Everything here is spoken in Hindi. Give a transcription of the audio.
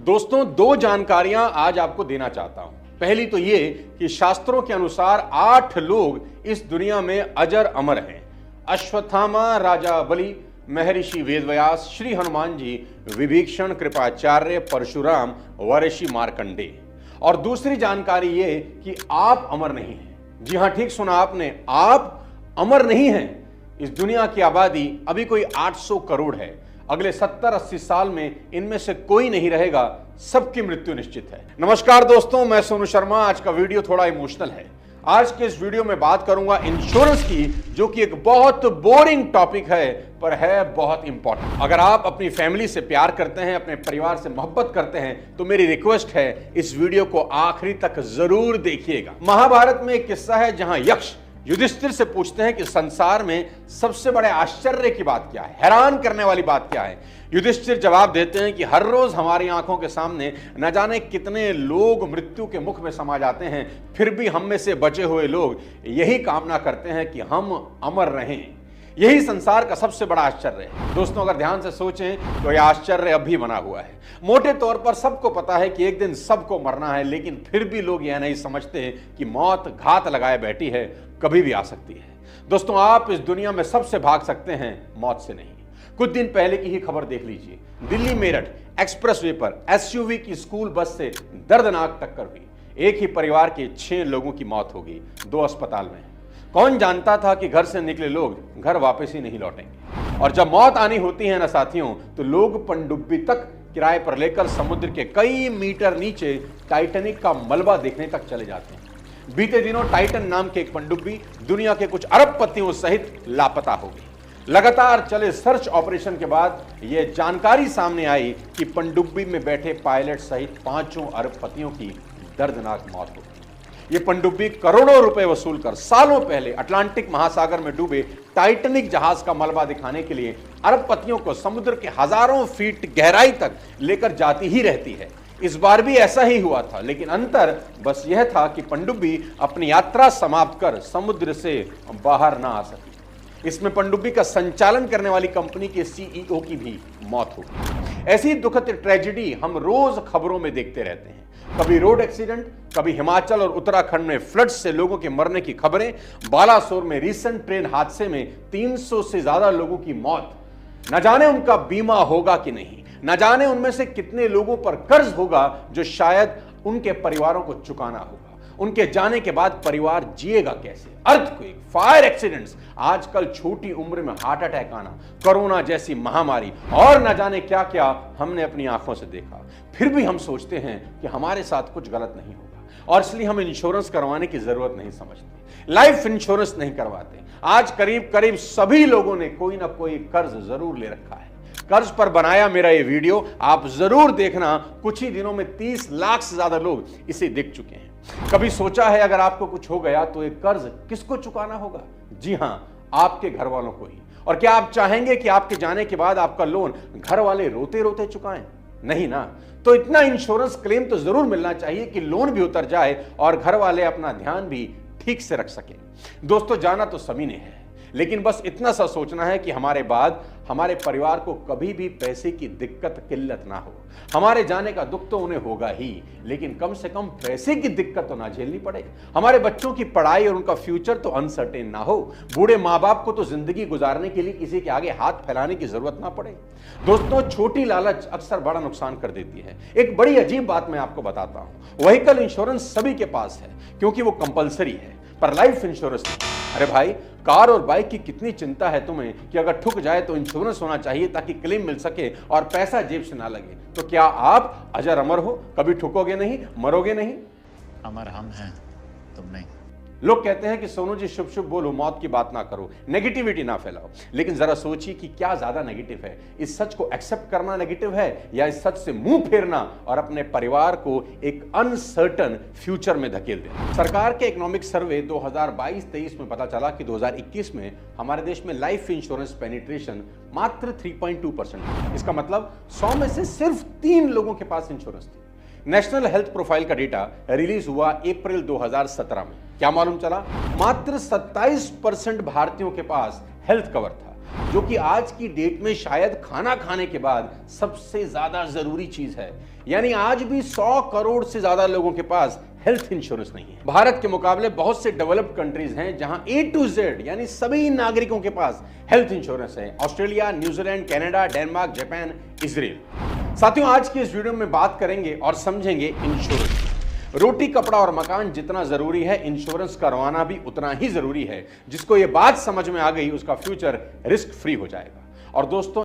दोस्तों, दो जानकारियां आज आपको देना चाहता हूं। पहली तो ये कि शास्त्रों के अनुसार 8 लोग इस दुनिया में अजर अमर हैं। अश्वत्थामा, राजा बलि, महर्षि वेदव्यास, श्री हनुमान जी, विभीषण, कृपाचार्य, परशुराम व ऋषि मार्कंडेय। और दूसरी जानकारी ये कि आप अमर नहीं हैं। जी हां, ठीक सुना आपने, आप अमर नहीं हैं। इस दुनिया की आबादी अभी कोई 800 करोड़ है। अगले 70-80 साल में इनमें से कोई नहीं रहेगा, सबकी मृत्यु निश्चित है। नमस्कार दोस्तों, मैं सोनू शर्मा। आज का वीडियो थोड़ा इमोशनल है। आज के इस वीडियो में बात करूंगा इंश्योरेंस की, जो कि एक बहुत बोरिंग टॉपिक है पर है बहुत इंपॉर्टेंट। अगर आप अपनी फैमिली से प्यार करते हैं, अपने परिवार से मोहब्बत करते हैं, तो मेरी रिक्वेस्ट है इस वीडियो को आखिरी तक जरूर देखिएगा। महाभारत में एक किस्सा है जहां यक्ष युधिष्ठिर से पूछते हैं कि संसार में सबसे बड़े आश्चर्य की बात क्या है, हैरान करने वाली बात क्या है। युधिष्ठिर जवाब देते हैं कि हर रोज हमारी आंखों के सामने न जाने कितने लोग मृत्यु के मुख में समा जाते हैं, फिर भी हम में से बचे हुए लोग यही कामना करते हैं कि हम अमर रहें। यही संसार का सबसे बड़ा आश्चर्य है। दोस्तों, अगर ध्यान से सोचें तो यह आश्चर्य अभी बना हुआ है। मोटे तौर पर सबको पता है कि एक दिन सबको मरना है, लेकिन फिर भी लोग यह नहीं समझते कि मौत घात लगाए बैठी है, कभी भी आ सकती है। दोस्तों, आप इस दुनिया में सबसे भाग सकते हैं, मौत से नहीं। कुछ दिन पहले की ही खबर देख लीजिए। दिल्ली मेरठ एक्सप्रेसवे पर एसयूवी की स्कूल बस से दर्दनाक टक्कर हुई। एक ही परिवार के 6 लोगों की मौत हो गई, 2 अस्पताल में। कौन जानता था कि घर से निकले लोग घर वापस ही नहीं लौटेंगे। और जब मौत आनी होती है ना साथियों, तो लोग पनडुब्बी तक किराए पर लेकर समुद्र के कई मीटर नीचे टाइटैनिक का मलबा देखने तक चले जाते हैं। बीते दिनों टाइटन नाम के एक पनडुब्बी दुनिया के कुछ अरबपतियों सहित लापता हो गई। लगातार चले सर्च ऑपरेशन के बाद यह जानकारी सामने आई कि पनडुब्बी में बैठे पायलट सहित 5 अरबपतियों की दर्दनाक मौत हो गई। ये पनडुब्बी करोड़ों रुपए वसूल कर सालों पहले अटलांटिक महासागर में डूबे टाइटैनिक जहाज का मलबा दिखाने के लिए अरबपतियों को समुद्र के हजारों फीट गहराई तक लेकर जाती ही रहती है। इस बार भी ऐसा ही हुआ था, लेकिन अंतर बस यह था कि पनडुब्बी अपनी यात्रा समाप्त कर समुद्र से बाहर ना आ सकी। इसमें पनडुब्बी का संचालन करने वाली कंपनी के सीईओ की भी मौत हो गई। ऐसी दुखद ट्रेजेडी हम रोज खबरों में देखते रहते हैं। कभी रोड एक्सीडेंट, कभी हिमाचल और उत्तराखंड में फ्लड से लोगों के मरने की खबरें, बालासोर में रीसेंट ट्रेन हादसे में 300 से ज्यादा लोगों की मौत। न जाने उनका बीमा होगा कि नहीं, न जाने उनमें से कितने लोगों पर कर्ज होगा जो शायद उनके परिवारों को चुकाना होगा। उनके जाने के बाद परिवार जिएगा कैसे। अर्थक्वेक, फायर एक्सीडेंट्स, आजकल छोटी उम्र में हार्ट अटैक आना, कोरोना जैसी महामारी और न जाने क्या क्या हमने अपनी आंखों से देखा। फिर भी हम सोचते हैं कि हमारे साथ कुछ गलत नहीं होगा और इसलिए हम इंश्योरेंस करवाने की जरूरत नहीं समझते, लाइफ इंश्योरेंस नहीं करवाते। आज करीब करीब सभी लोगों ने कोई ना कोई कर्ज जरूर ले रखा है। कर्ज पर बनाया मेरा ये वीडियो आप जरूर देखना। कुछ ही दिनों में 30 लाख से ज्यादा लोग इसे देख चुके हैं। कभी सोचा है अगर आपको कुछ हो गया तो एक कर्ज किसको चुकाना होगा? जी हां, आपके घर वालों को ही। और क्या आप चाहेंगे कि आपके जाने के बाद आपका लोन घर वाले रोते रोते चुकाएं? नहीं ना। तो इतना इंश्योरेंस क्लेम तो जरूर मिलना चाहिए कि लोन भी उतर जाए और घर वाले अपना ध्यान भी ठीक से रख सके। दोस्तों, जाना तो सभी ने है, लेकिन बस इतना सा सोचना है कि हमारे बाद हमारे परिवार को कभी भी पैसे की दिक्कत किल्लत ना हो। हमारे जाने का दुख तो उन्हें होगा ही, लेकिन कम से कम पैसे की दिक्कत तो ना झेलनी पड़े। हमारे बच्चों की पढ़ाई और उनका फ्यूचर तो अनसर्टेन ना हो। बूढ़े माँ बाप को तो जिंदगी गुजारने के लिए किसी के आगे हाथ फैलाने की जरूरत ना पड़े। दोस्तों, छोटी लालच अक्सर बड़ा नुकसान कर देती है। एक बड़ी अजीब बात मैं आपको बताता हूं। व्हीकल इंश्योरेंस सभी के पास है क्योंकि वो कंपलसरी है, पर लाइफ इंश्योरेंस नहीं। अरे भाई, कार और बाइक की कितनी चिंता है तुम्हें कि अगर ठुक जाए तो इंश्योरेंस होना चाहिए ताकि क्लेम मिल सके और पैसा जेब से ना लगे। तो क्या आप अजर अमर हो? कभी ठुकोगे नहीं, मरोगे नहीं? अमर हम हैं, तुम नहीं। लोग कहते हैं कि सोनू जी शुभ शुभ बोलो, मौत की बात ना करो, नेगेटिविटी ना फैलाओ। लेकिन जरा सोचिए कि क्या ज्यादा नेगेटिव है, इस सच को एक्सेप्ट करना नेगेटिव है या इस सच से मुंह फेरना और अपने परिवार को एक अनसर्टन फ्यूचर में धकेल देना। सरकार के इकोनॉमिक सर्वे 2022-23 में पता चला कि 2021 में हमारे देश में लाइफ इंश्योरेंस पेनिट्रेशन मात्र 3.2% है। इसका मतलब 100 में से सिर्फ 3 लोगों के पास इंश्योरेंस थी। नेशनल हेल्थ प्रोफाइल का डेटा रिलीज हुआ अप्रैल 2017 में। क्या मालूम चला? मात्र 27% भारतीयों के पास हेल्थ कवर था। जो कि आज की डेट में शायद खाना खाने के बाद सबसे ज्यादा जरूरी चीज है। यानी आज भी 100 करोड़ से ज्यादा लोगों के पास हेल्थ इंश्योरेंस नहीं है। भारत के मुकाबले बहुत से डेवलप्ड कंट्रीज हैं जहां A to Z यानी सभी नागरिकों के पास हेल्थ इंश्योरेंस है। Australia, New Zealand, Canada, Denmark, Japan, Israel. साथियों, आज की इस वीडियो में बात करेंगे और समझेंगे इंश्योरेंस। रोटी, कपड़ा और मकान जितना जरूरी है, इंश्योरेंस करवाना भी उतना ही जरूरी है। जिसको ये बात समझ में आ गई, उसका फ्यूचर रिस्क फ्री हो जाएगा। और दोस्तों,